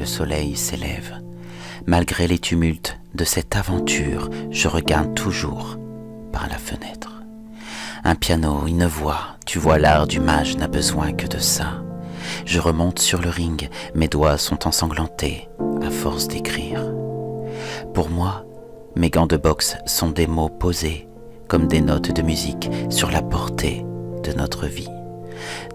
le soleil s'élève. Malgré les tumultes de cette aventure, je regarde toujours par la fenêtre. Un piano, une voix, tu vois l'art du mage n'a besoin que de ça. Je remonte sur le ring, mes doigts sont ensanglantés à force d'écrire. Pour moi, mes gants de boxe sont des mots posés comme des notes de musique sur la portée de notre vie.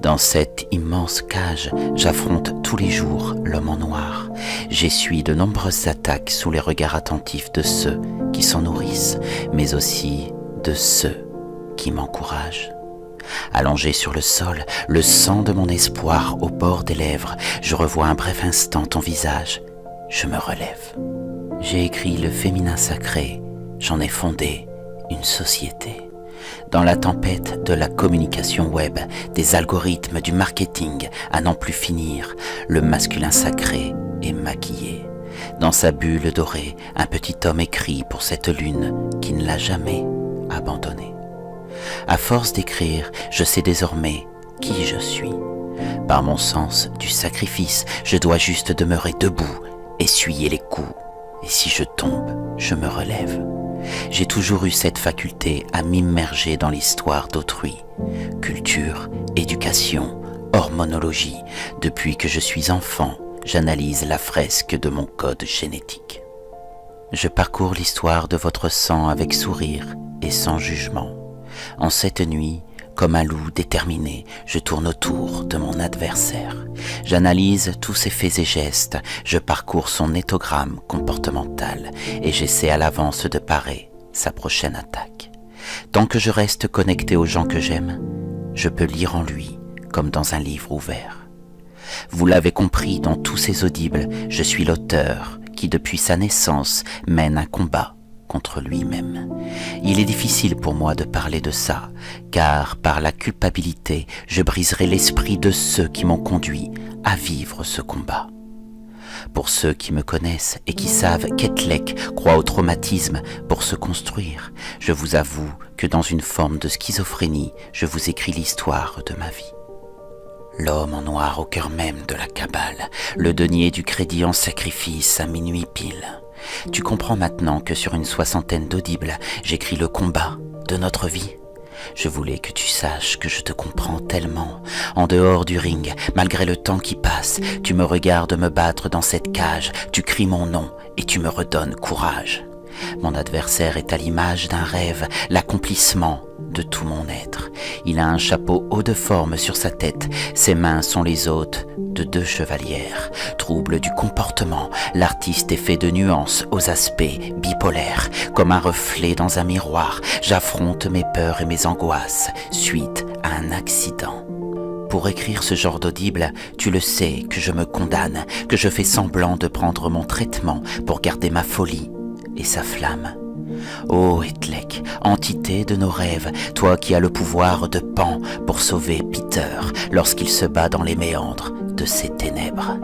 Dans cette immense cage, j'affronte tous les jours l'homme en noir. J'essuie de nombreuses attaques sous les regards attentifs de ceux qui s'en nourrissent, mais aussi de ceux qui m'encouragent. Allongé sur le sol, le sang de mon espoir au bord des lèvres, je revois un bref instant ton visage, je me relève. J'ai écrit le féminin sacré, j'en ai fondé une société. Dans la tempête de la communication web, des algorithmes du marketing à n'en plus finir, le masculin sacré est maquillé. Dans sa bulle dorée, un petit homme écrit pour cette lune qui ne l'a jamais abandonné. À force d'écrire, je sais désormais qui je suis. Par mon sens du sacrifice, je dois juste demeurer debout, essuyer les coups. Et si je tombe, je me relève. J'ai toujours eu cette faculté à m'immerger dans l'histoire d'autrui. Culture, éducation, hormonologie. Depuis que je suis enfant, j'analyse la fresque de mon code génétique. Je parcours l'histoire de votre sang avec sourire et sans jugement. En cette nuit, comme un loup déterminé, je tourne autour de mon adversaire. J'analyse tous ses faits et gestes, je parcours son éthogramme comportemental et j'essaie à l'avance de parer sa prochaine attaque. Tant que je reste connecté aux gens que j'aime, je peux lire en lui comme dans un livre ouvert. Vous l'avez compris, dans tous ces audibles, je suis l'auteur qui depuis sa naissance mène un combat contre lui-même. Il est difficile pour moi de parler de ça, car par la culpabilité, je briserai l'esprit de ceux qui m'ont conduit à vivre ce combat. Pour ceux qui me connaissent et qui savent qu'Etlek croit au traumatisme pour se construire, je vous avoue que dans une forme de schizophrénie, je vous écris l'histoire de ma vie. L'homme en noir au cœur même de la cabale, le denier du crédit en sacrifice à minuit pile. Tu comprends maintenant que sur une 60aine d'audibles, j'écris le combat de notre vie. Je voulais que tu saches que je te comprends tellement. En dehors du ring, malgré le temps qui passe, tu me regardes me battre dans cette cage, tu cries mon nom et tu me redonnes courage. Mon adversaire est à l'image d'un rêve, l'accomplissement de tout mon être. Il a un chapeau haut de forme sur sa tête, ses mains sont les hôtes de 2 chevalières. Trouble du comportement, l'artiste est fait de nuances aux aspects bipolaires. Comme un reflet dans un miroir, j'affronte mes peurs et mes angoisses suite à un accident. Pour écrire ce genre d'audible, tu le sais que je me condamne, que je fais semblant de prendre mon traitement pour garder ma folie et sa flamme. Ô Etlek, entité de nos rêves, toi qui as le pouvoir de Pan pour sauver Peter lorsqu'il se bat dans les méandres de ces ténèbres.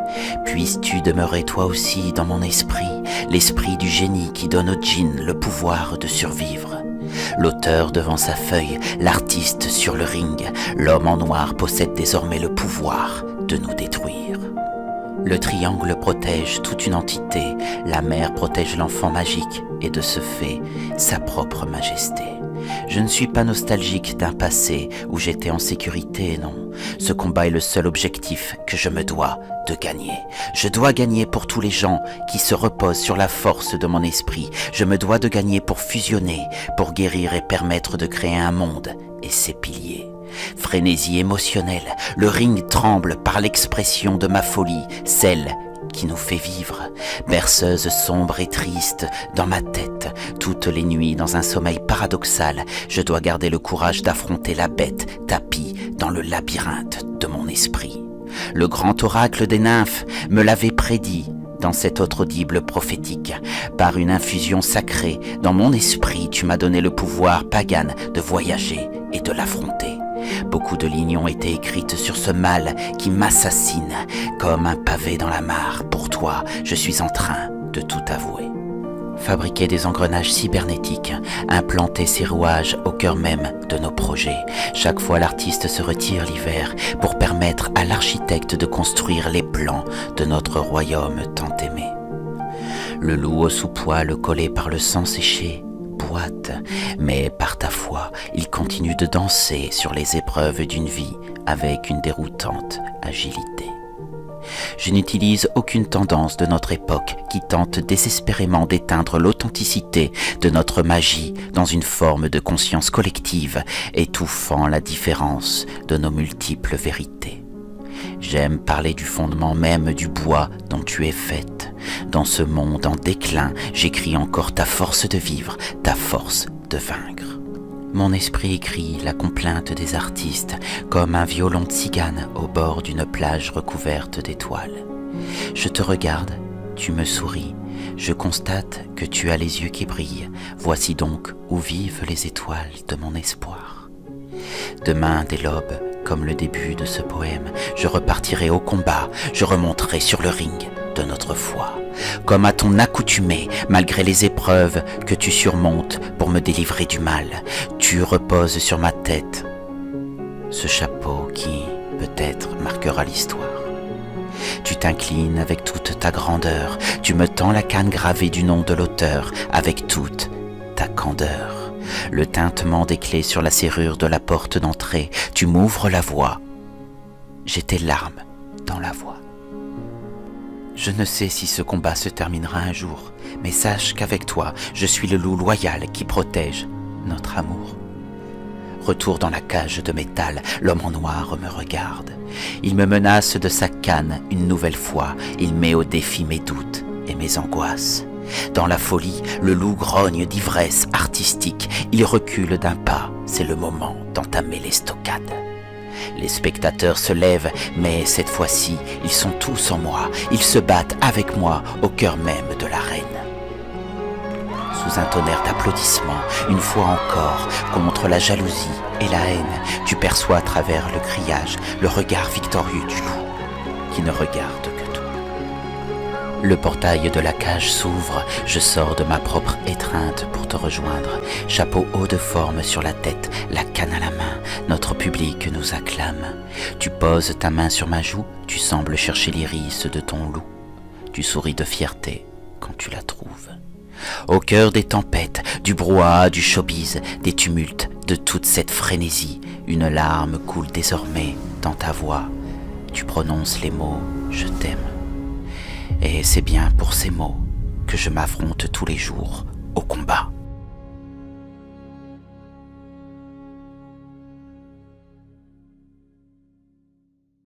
Puisses-tu demeurer toi aussi dans mon esprit, l'esprit du génie qui donne au djinn le pouvoir de survivre. L'auteur devant sa feuille, l'artiste sur le ring, l'homme en noir possède désormais le pouvoir de nous détruire. Le triangle protège toute une entité, la mère protège l'enfant magique et de ce fait, sa propre majesté. Je ne suis pas nostalgique d'un passé où j'étais en sécurité, non. Ce combat est le seul objectif que je me dois de gagner. Je dois gagner pour tous les gens qui se reposent sur la force de mon esprit. Je me dois de gagner pour fusionner, pour guérir et permettre de créer un monde et ses piliers. Frénésie émotionnelle, le ring tremble par l'expression de ma folie, celle qui nous fait vivre. Berceuse sombre et triste dans ma tête, toutes les nuits dans un sommeil paradoxal, je dois garder le courage d'affronter la bête tapie dans le labyrinthe de mon esprit. Le grand oracle des nymphes me l'avait prédit dans cet autre audible prophétique. Par une infusion sacrée, dans mon esprit, tu m'as donné le pouvoir pagan de voyager et de l'affronter. Beaucoup de lignes ont été écrites sur ce mal qui m'assassine, comme un pavé dans la mare. Pour toi, je suis en train de tout avouer. Fabriquer des engrenages cybernétiques, implanter ces rouages au cœur même de nos projets. Chaque fois l'artiste se retire l'hiver pour permettre à l'architecte de construire les plans de notre royaume tant aimé. Le loup au sous-poil collé par le sang séché boite, mais par ta foi, il continue de danser sur les épreuves d'une vie avec une déroutante agilité. Je n'utilise aucune tendance de notre époque qui tente désespérément d'éteindre l'authenticité de notre magie dans une forme de conscience collective, étouffant la différence de nos multiples vérités. J'aime parler du fondement même du bois dont tu es faite. Dans ce monde en déclin, j'écris encore ta force de vivre, ta force de vaincre. Mon esprit écrit la complainte des artistes comme un violon de cigane au bord d'une plage recouverte d'étoiles. Je te regarde, tu me souris, je constate que tu as les yeux qui brillent. Voici donc où vivent les étoiles de mon espoir. Demain dès l'aube, comme le début de ce poème, je repartirai au combat, je remonterai sur le ring de notre foi. Comme à ton accoutumée, malgré les épreuves que tu surmontes pour me délivrer du mal, tu reposes sur ma tête ce chapeau qui, peut-être, marquera l'histoire. Tu t'inclines avec toute ta grandeur, tu me tends la canne gravée du nom de l'auteur avec toute ta candeur. Le tintement des clés sur la serrure de la porte d'entrée, tu m'ouvres la voie. J'ai tes larmes dans la voix. Je ne sais si ce combat se terminera un jour, mais sache qu'avec toi, je suis le loup loyal qui protège notre amour. Retour dans la cage de métal, l'homme en noir me regarde. Il me menace de sa canne une nouvelle fois, il met au défi mes doutes et mes angoisses. Dans la folie, le loup grogne d'ivresse artistique, il recule d'un pas, c'est le moment d'entamer les stockades. Les spectateurs se lèvent, mais cette fois-ci, ils sont tous en moi. Ils se battent avec moi au cœur même de l'arène. Sous un tonnerre d'applaudissements, une fois encore, contre la jalousie et la haine, tu perçois à travers le grillage le regard victorieux du loup, qui ne regarde que toi. Le portail de la cage s'ouvre, je sors de ma propre étreinte pour te rejoindre. Chapeau haut de forme sur la tête, la canne à la main, notre public nous acclame. Tu poses ta main sur ma joue, tu sembles chercher l'iris de ton loup. Tu souris de fierté quand tu la trouves. Au cœur des tempêtes, du brouhaha, du showbiz, des tumultes, de toute cette frénésie, une larme coule désormais dans ta voix. Tu prononces les mots « je t'aime ». Et c'est bien pour ces mots que je m'affronte tous les jours au combat.